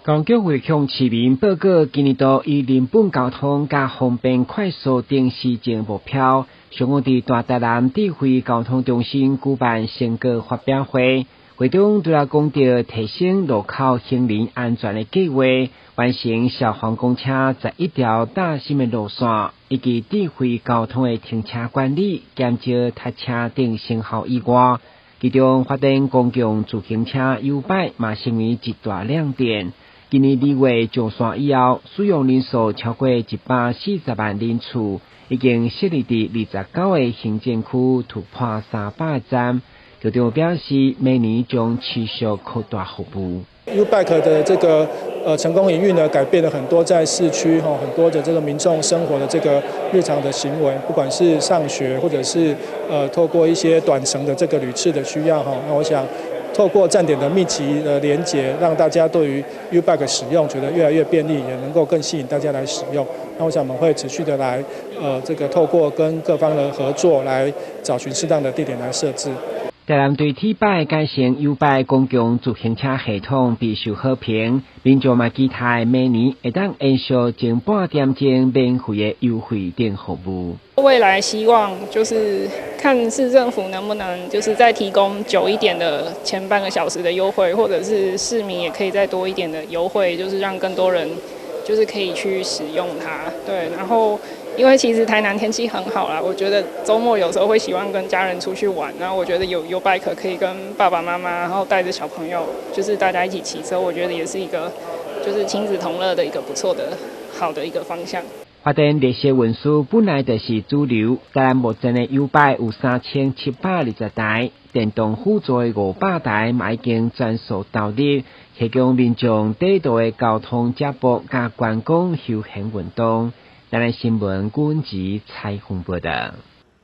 公局会向市民报告，今年度以人本交通加方便快速等施政目标，上午伫大台南智慧交通中心举办成果发表会，会中除了讲到提升路口行人安全的计划，完成消防公车11条大型的路线，以及智慧交通的停车管理、减少塞车等成效以外，其中发展公共自行车优摆嘛成为一大亮点。今年2月上线以后，使用人数超过140万人次，已经设立伫29个行政区，突破300站。局长表示，明年将持续扩大服务。U-Bike 的这个成功营运呢，改变了很多在市区很多的这个民众生活的这个日常的行为，不管是上学或者是透过一些短程的这个旅次的需要那我想透过站点的密集的连结，让大家对于 U-Bike 使用觉得越来越便利，也能够更吸引大家来使用。那我想我们会持续的来这个透过跟各方的合作，来找寻适当的地点来设置。台南对T摆改成 U 摆公共自行车系统备受好评，民众嘛期待明年会当延续前半点钟免费的优惠电服务。未来希望就是看市政府能不能就是再提供久一点的前半个小时的优惠，或者是市民也可以再多一点的优惠，就是让更多人就是可以去使用它。对，然后因为其实台南天气很好啦，我觉得周末有时候会喜欢跟家人出去玩，然后我觉得有 U-Bike 可以跟爸爸妈妈，然后带着小朋友，就是大家一起骑车，我觉得也是一个就是亲子同乐的一个不错的好的一个方向。发展列车运输本来就是主流，但目前的 U-Bike 有3720台，电动辅助的500台嘛已经全数投入，提供民众地道的交通接驳加观光休闲运动。台南新闻阮子采访报道。